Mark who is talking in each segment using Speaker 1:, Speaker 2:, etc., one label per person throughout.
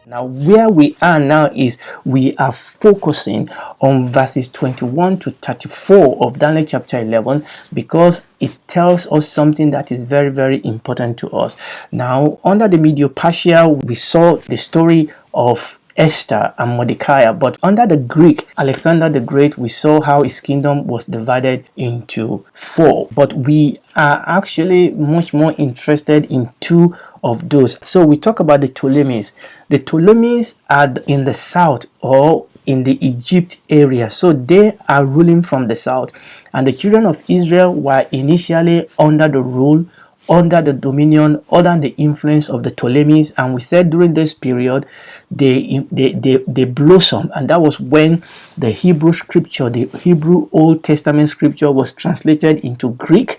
Speaker 1: Now, where we are now is we are focusing on verses 21 to 34 of Daniel chapter 11 because it tells us something that is very, very important to us. Now, under the Medo-Persia, we saw the story of Esther and Mordecai, but under the Greek, Alexander the Great, we saw how his kingdom was divided into 4. But we are actually much more interested in 2 of those. So we talk about the Ptolemies. The Ptolemies are in the south or in the Egypt area, so they are ruling from the south, and the children of Israel were initially under the rule, under the dominion, under the influence of the Ptolemies. And we said during this period they blossomed, and that was when the Hebrew scripture, the Hebrew Old Testament scripture, was translated into Greek,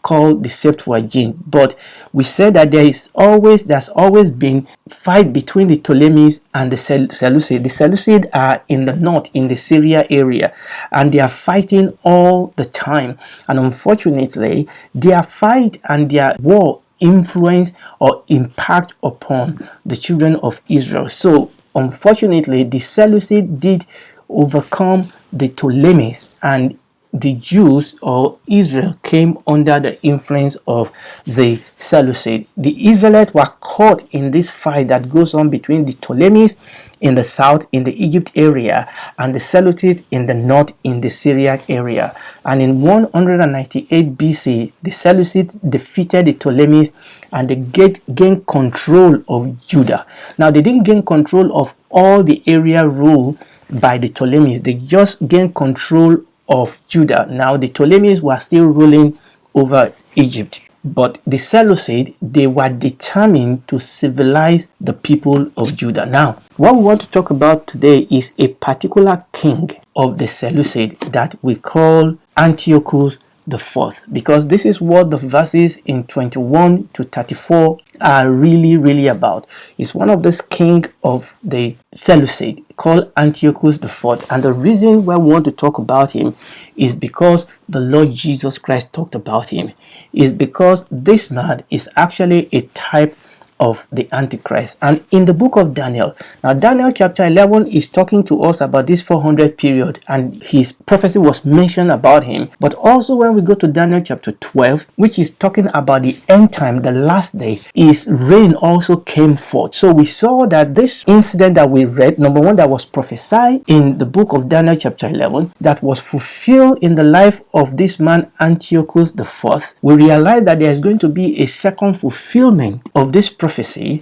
Speaker 1: called the Septuagint. But we said that there's always been fight between the Ptolemies and the Seleucids. The Seleucids are in the north, in the Syria area, and they are fighting all the time. And unfortunately, their fight and their war influence or impact upon the children of Israel. So unfortunately, the Seleucids did overcome the Ptolemies, and the Jews or Israel came under the influence of the Seleucids. The Israelites were caught in this fight that goes on between the Ptolemies in the south, in the Egypt area, and the Seleucids in the north, in the Syrian area. And in 198 BC, the Seleucids defeated the Ptolemies and they gained control of Judah. Now, they didn't gain control of all the area ruled by the Ptolemies. They just gained control of Judah. Now, the Ptolemies were still ruling over Egypt, but the Seleucids, they were determined to civilize the people of Judah. Now, what we want to talk about today is a particular king of the Seleucids that we call Antiochus the Fourth, because this is what the verses in 21 to 34 are really about. It's one of those king of the Seleucids called Antiochus the Fourth, and the reason why we want to talk about him is because the Lord Jesus Christ talked about him. Is because this man is actually a type of the Antichrist. And in the book of Daniel, now Daniel chapter 11 is talking to us about this 400 period, and his prophecy was mentioned about him. But also when we go to Daniel chapter 12, which is talking about the end time, the last day, his reign also came forth. So we saw that this incident that we read, number one, that was prophesied in the book of Daniel chapter 11, that was fulfilled in the life of this man Antiochus the Fourth. We realize that there is going to be a second fulfillment of this prophecy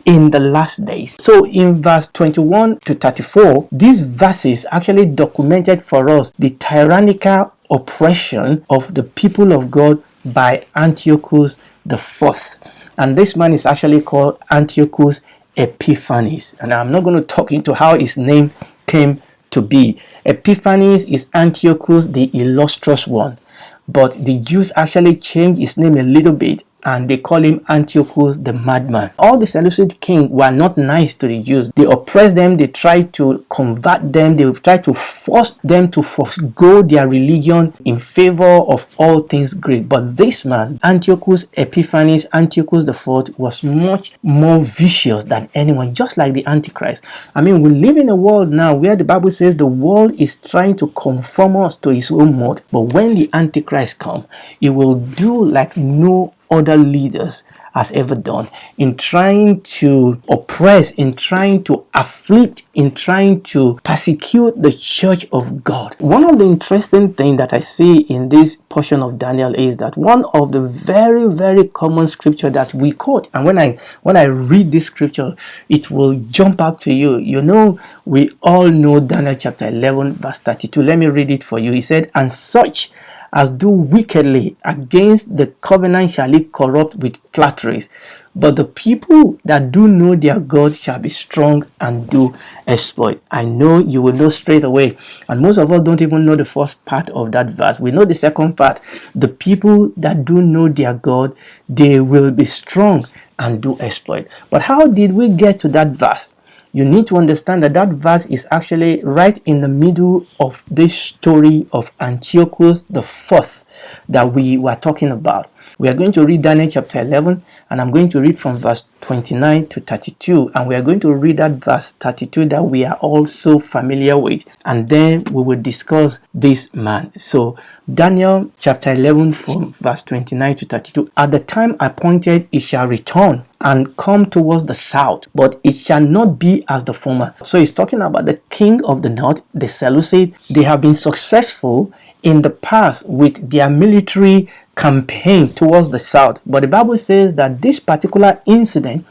Speaker 1: in the last days. So in verse 21 to 34, these verses actually documented for us the tyrannical oppression of the people of God by Antiochus the Fourth. And this man is actually called Antiochus Epiphanes. And I'm not going to talk into how his name came to be. Epiphanes is Antiochus the illustrious one, but the Jews actually changed his name a little bit, and they call him Antiochus the madman. All the Seleucid kings were not nice to the Jews. They oppressed them, they tried to convert them, they tried to force them to forego their religion in favor of all things Greek. But this man, Antiochus Epiphanes, Antiochus the Fourth, was much more vicious than anyone, just like the Antichrist. I mean, we live in a world now where the Bible says the world is trying to conform us to its own mode. But when the Antichrist comes, it will do like no other leaders has ever done in trying to oppress, in trying to afflict, in trying to persecute the church of God. One of the interesting things that I see in this portion of Daniel is that one of the very common scripture that we quote, and when I read this scripture, it will jump out to you. You know, we all know Daniel chapter 11 verse 32. Let me read it for you. He said, "And such as do wickedly against the covenant shall he corrupt with flatteries. But the people that do know their God shall be strong and do exploit." I know you will know straight away. And most of us don't even know the first part of that verse. We know the second part. The people that do know their God, they will be strong and do exploit. But how did we get to that verse? you need to understand that that verse is actually right in the middle of this story of Antiochus the Fourth that we were talking about. We are going to read Daniel chapter 11, and I'm going to read from verse 29 to 32, and we are going to read that verse 32 that we are all so familiar with, and then we will discuss this man. So Daniel chapter 11 from verse 29 to 32. At the time appointed it shall return and come towards the south, but it shall not be as the former. So he's talking about the king of the north, the Seleucid. They have been successful in the past with their military campaign towards the south, but the Bible says that this particular incident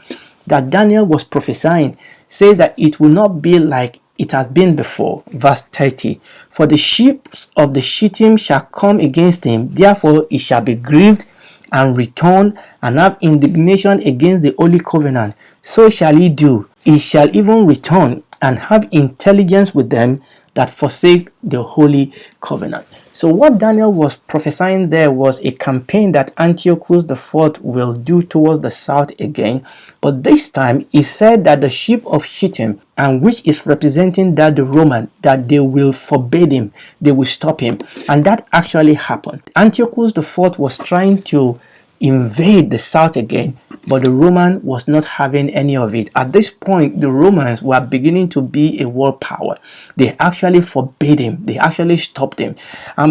Speaker 1: that Daniel was prophesying says that it will not be like it has been before. Verse 30, for the ships of the Shittim shall come against him, therefore he shall be grieved and return and have indignation against the holy covenant. So shall he do. He shall even return and have intelligence with them that forsake the holy covenant. So what Daniel was prophesying there was a campaign that Antiochus the Fourth will do towards the south again, but this time he said that the ship of Shittim, and which is representing that the Roman, that they will forbid him, they will stop him, and that actually happened. Antiochus the Fourth was trying to invade the south again, but the Roman was not having any of it. At this point, the Romans were beginning to be a world power. They actually forbade him. They actually stopped him.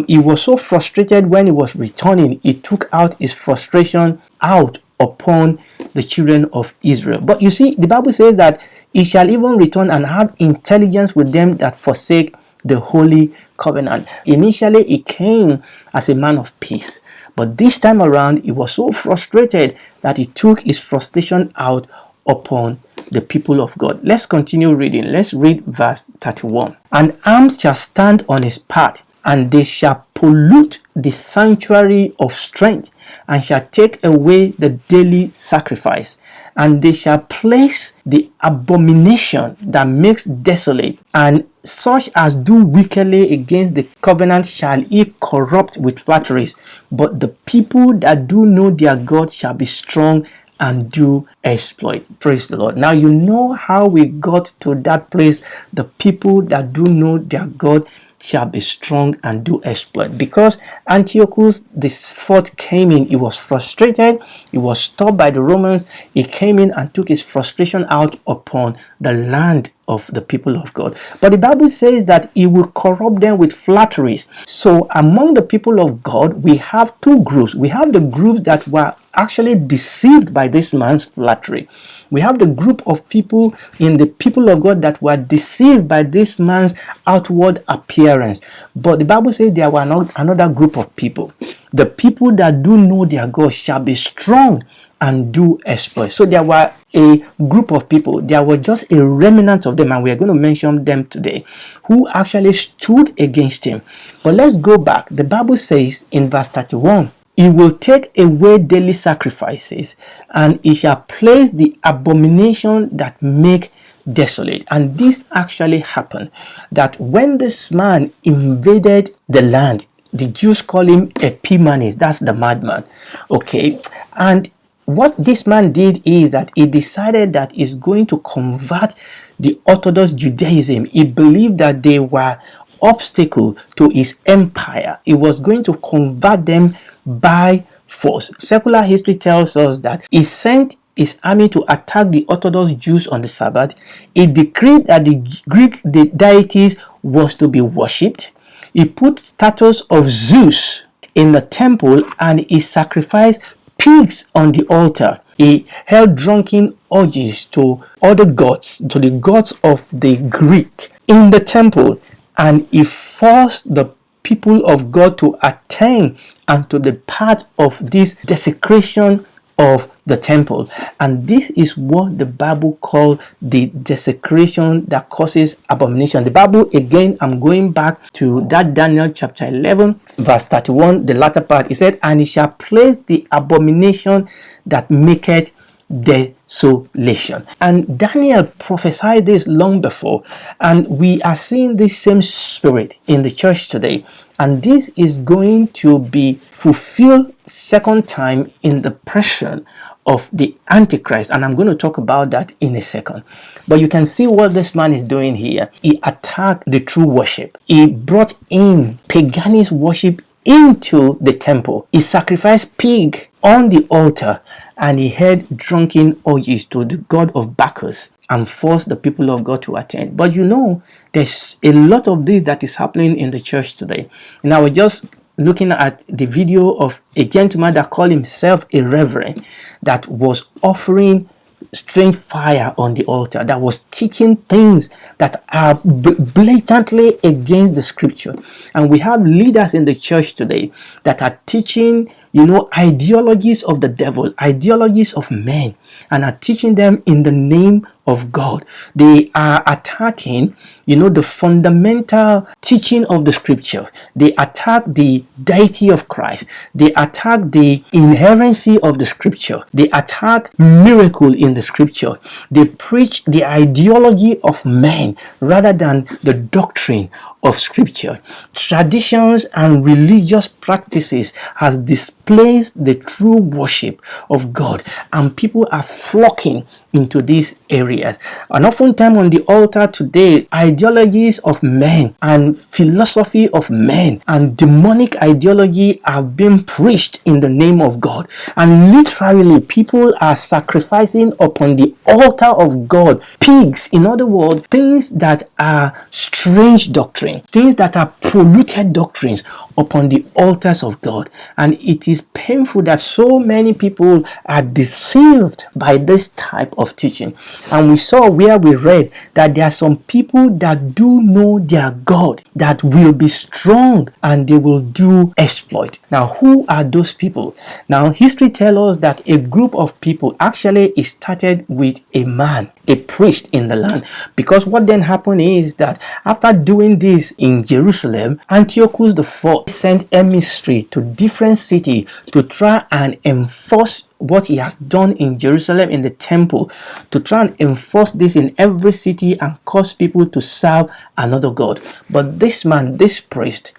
Speaker 1: He was so frustrated when he was returning. He took out his frustration out upon the children of Israel. But you see, the Bible says that he shall even return and have intelligence with them that forsake the holy covenant. Initially, he came as a man of peace, but this time around, he was so frustrated that he took his frustration out upon the people of God. Let's continue reading. Let's read verse 31. And arms shall stand on his path, and they shall pollute the sanctuary of strength, and shall take away the daily sacrifice, and they shall place the abomination that makes desolate, and such as do wickedly against the covenant shall he corrupt with flatteries. But the people that do know their God shall be strong and do exploit. Praise the Lord. Now you know how we got to that place. The people that do know their God shall be strong and do exploit. Because Antiochus the Fourth came in, he was frustrated, he was stopped by the Romans. He came in and took his frustration out upon the land of the people of God. But the Bible says that he will corrupt them with flatteries. So among the people of God, we have two groups. We have the groups that were actually deceived by this man's flattery. We have the group of people in the people of God that were deceived by this man's outward appearance. But the Bible says there were another group of people. The people that do know their God shall be strong and do exploit. So there were a group of people, there were just a remnant of them, and we are going to mention them today, who actually stood against him. But let's go back. The Bible says in verse 31, he will take away daily sacrifices, and he shall place the abomination that make desolate. And this actually happened, that when this man invaded the land, the Jews call him Epimanes, that's the madman. Okay, and what this man did is that he decided that he's going to convert the Orthodox Judaism. He believed that they were obstacle to his empire. He was going to convert them by force. Secular history tells us that he sent his army to attack the Orthodox Jews on the Sabbath. He decreed that the Greek deities was to be worshipped. He put statues of Zeus in the temple, and he sacrificed pigs on the altar. He held drunken orgies to other gods, to the gods of the Greek in the temple, and he forced the people of God to attend and to be part of this desecration of the temple. And this is what the Bible called the desecration that causes abomination. The Bible, again, I'm going back to that Daniel chapter 11 verse 31, the latter part. It said, and he shall place the abomination that maketh desolation. And Daniel prophesied this long before, and we are seeing this same spirit in the church today, and this is going to be fulfilled second time in the person of the Antichrist, and I'm going to talk about that in a second. But you can see what this man is doing here. He attacked the true worship. He brought in paganist worship into the temple. He sacrificed pig on the altar, and he held drunken orgies to the god of Bacchus and forced the people of God to attend. But you know, there's a lot of this that is happening in the church today. And I was just looking at the video of a gentleman that called himself a reverend, that was offering strange fire on the altar, that was teaching things that are blatantly against the scripture. And we have leaders in the church today that are teaching, you know, ideologies of the devil, ideologies of men, and are teaching them in the name of God. They are attacking, you know, the fundamental teaching of the scripture. They attack the deity of Christ. They attack the inherency of the scripture. They attack miracle in the scripture. They preach the ideology of men rather than the doctrine of scripture. Traditions and religious practices has displaced the true worship of God, and people are flocking into these areas. And oftentimes on the altar today, ideologies of men and philosophy of men and demonic ideology have been preached in the name of God. And literally, people are sacrificing upon the altar of God pigs. In other words, things that are strange doctrine, things that are polluted doctrines upon the altars of God. And it is painful that so many people are deceived by this type of teaching. And we saw where we read that there are some people that do know their God, that will be strong and they will do exploit. Now, who are those people? Now, history tells us that a group of people actually started with a man, a priest in the land, because what then happened is that after doing this in Jerusalem, Antiochus the Fourth sent emissary to different cities to try and enforce what he has done in Jerusalem in the temple, to try and enforce this in every city and cause people to serve another god. But this man, this priest,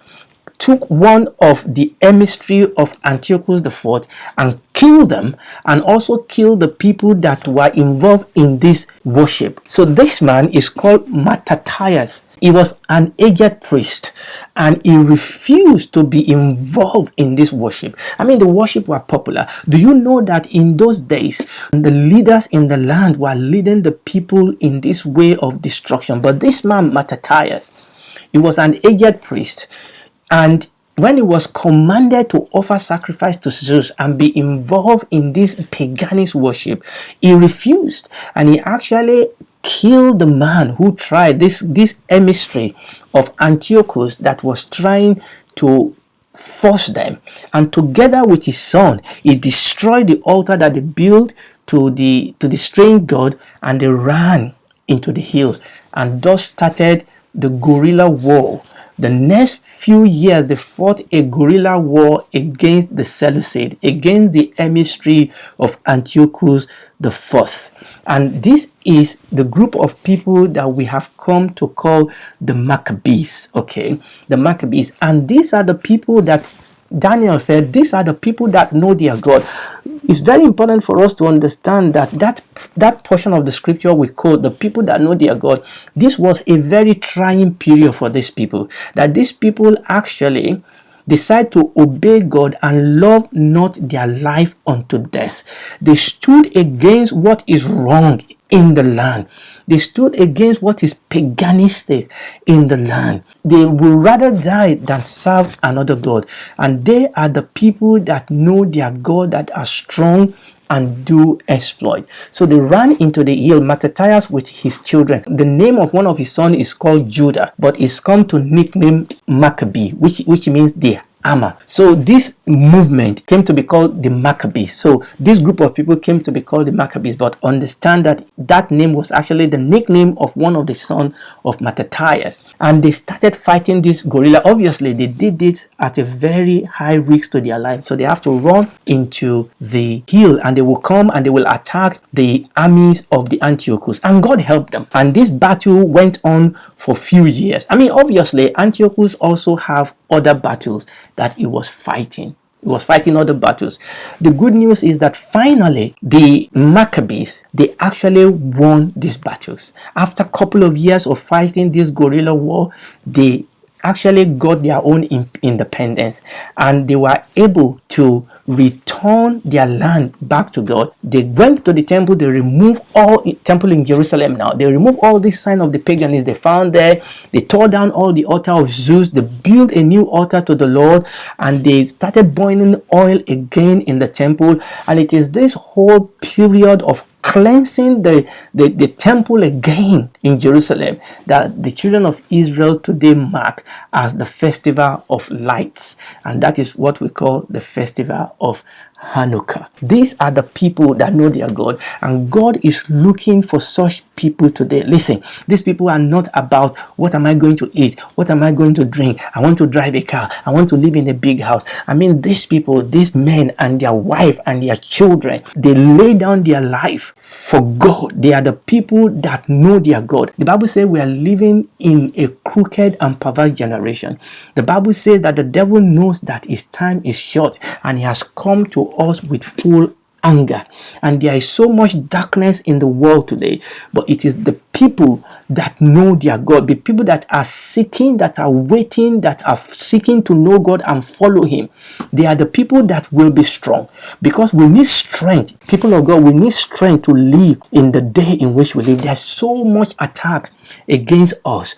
Speaker 1: took one of the emissary of Antiochus the Fourth and killed them, and also killed the people that were involved in this worship. So this man is called Maccabees. He was an aged priest, and he refused to be involved in this worship. I mean, the worship were popular. Do you know that in those days, the leaders in the land were leading the people in this way of destruction? But this man, Maccabees, he was an aged priest, and when he was commanded to offer sacrifice to Zeus and be involved in this paganist worship, he refused, and he actually killed the man who tried, this emissary of Antiochus that was trying to force them. And together with his son, he destroyed the altar that they built to the strange god, and they ran into the hill, and thus started the guerrilla war. The next few years, they fought a guerrilla war against the Seleucids, against the emissary of Antiochus the Fourth. And this is the group of people that we have come to call the Maccabees, okay? The Maccabees. And these are the people that Daniel said, these are the people that know their God. It's very important for us to understand that portion of the scripture we quote, the people that know their God, this was a very trying period for these people. That these people actually decide to obey God and love not their life unto death. They stood against what is wrong in the land. They stood against what is paganistic in the land. They will rather die than serve another god. And they are the people that know their God, that are strong and do exploit. So they ran into the hill, Maccabees with his children. The name of one of his sons is called Judah, but it's come to nickname Maccabee, which means the armor. So this movement came to be called the Maccabees. So this group of people came to be called the Maccabees, but understand that that name was actually the nickname of one of the sons of Maccabees. And they started fighting this guerrilla. Obviously, they did it at a very high risk to their lives. So they have to run into the hill, and they will come and they will attack the armies of the Antiochus. And God helped them. And this battle went on for a few years. I mean, obviously, Antiochus also have other battles that he was fighting. He was fighting other battles. The good news is that finally the Maccabees, they actually won these battles. After a couple of years of fighting this guerrilla war, they actually got their own independence, and they were able to return their land back to God. They went to the temple. They removed all temple in Jerusalem. Now they removed all this sign of the paganism they found there. They tore down all the altar of Zeus. They built a new altar to the Lord, and they started burning oil again in the temple. And it is this whole period of cleansing the temple again in Jerusalem that the children of Israel today mark as the Festival of Lights, and that is what we call the Festival of Hanukkah. These are the people that know their God, and God is looking for such people today. Listen, these people are not about what am I going to eat, what am I going to drink, I want to drive a car, I want to live in a big house. I mean, these people, these men and their wife and their children, they lay down their life for God. They are the people that know their God. The Bible says we are living in a crooked and perverse generation. The Bible says that the devil knows that his time is short, and he has come to us with full anger, and there is so much darkness in the world today. But it is the people that know their God, the people that are seeking, that are waiting, that are seeking to know God and follow him. They are the people that will be strong, because we need strength. People of God, we need strength to live in the day in which we live. There's so much attack against us,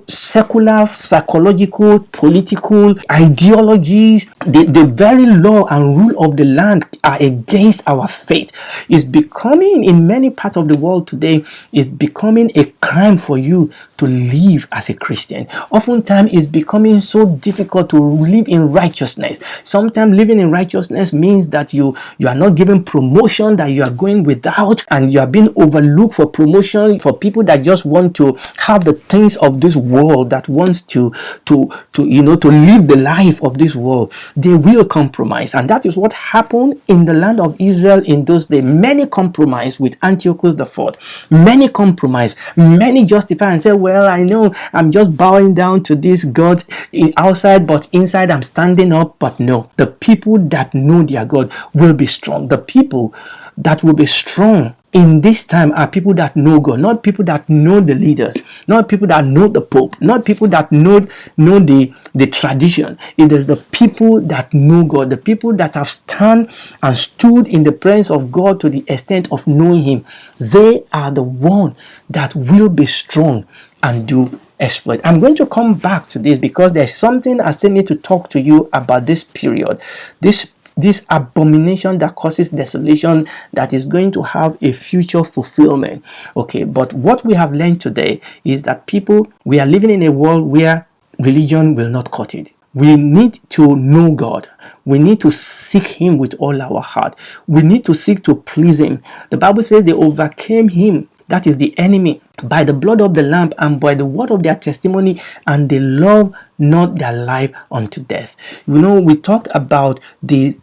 Speaker 1: secular, psychological, political ideologies. The very law and rule of the land are against our faith. It's becoming, in many parts of the world today, it's becoming a crime for you to live as a Christian. Oftentimes it's becoming so difficult to live in righteousness. Sometimes living in righteousness means that you are not given promotion, that you are going without, and you are being overlooked for promotion, for people that just want to have the things of this world, that wants to live the life of this world. They will compromise, and that is what happened in the land of Israel in those days. Many compromised with Antiochus the Fourth. Many compromised. Many justify and say, well, I know I'm just bowing down to this God outside, but inside I'm standing up. But no, the people that know their God will be strong. The people that will be strong in this time are people that know God, not people that know the leaders, not people that know the Pope, not people that know the tradition. It is the people that know God, the people that have stood in the presence of God to the extent of knowing him. They are the one that will be strong and do exploit. I'm going to come back to this because there's something I still need to talk to you about this period, this abomination that causes desolation, that is going to have a future fulfillment. Okay, but what we have learned today is that we are living in a world where religion will not cut it. We need to know God. We need to seek him with all our heart. We need to seek to please him. The Bible says they overcame him, that is the enemy, by the blood of the Lamb and by the word of their testimony, and they love not their life unto death. We talked about the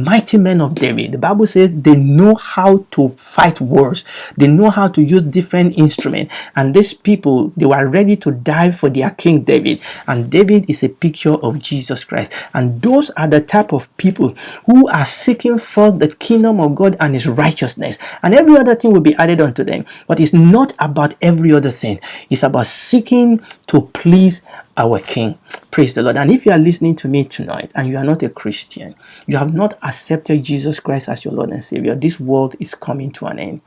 Speaker 1: mighty men of David. The Bible says they know how to fight wars. They know how to use different instruments. And these people, they were ready to die for their King David. And David is a picture of Jesus Christ. And those are the type of people who are seeking first the kingdom of God and his righteousness. And every other thing will be added unto them. But it's not about every other thing. It's about seeking to please our King. Praise the Lord. And if you are listening to me tonight and you are not a Christian, you have not accepted Jesus Christ as your Lord and Savior, this world is coming to an end.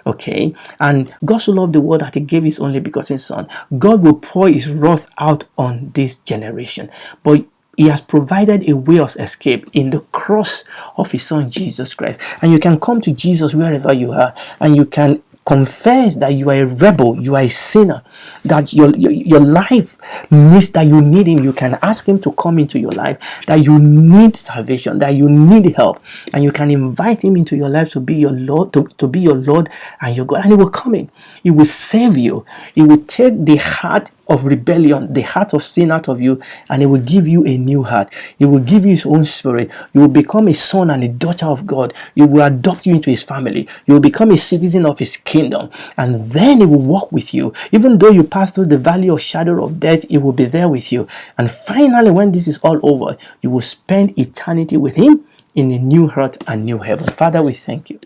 Speaker 1: Okay, and God so loved the world that he gave his only begotten son. God will pour his wrath out on this generation, but he has provided a way of escape in the cross of his son Jesus Christ. And you can come to Jesus wherever you are, and you can confess that you are a rebel, you are a sinner, that your life needs, that you need him. You can ask him to come into your life, that you need salvation, that you need help, and you can invite him into your life to be your Lord, to be your Lord and your God, and he will come in. He will save you. He will take the heart of rebellion, the heart of sin out of you, and he will give you a new heart. He will give you his own spirit. You will become a son and a daughter of God. He will adopt you into his family. You will become a citizen of his kingdom, and then he will walk with you. Even though you pass through the valley of shadow of death, he will be there with you. And finally, when this is all over, you will spend eternity with him in a new earth and new heaven. Father, we thank you.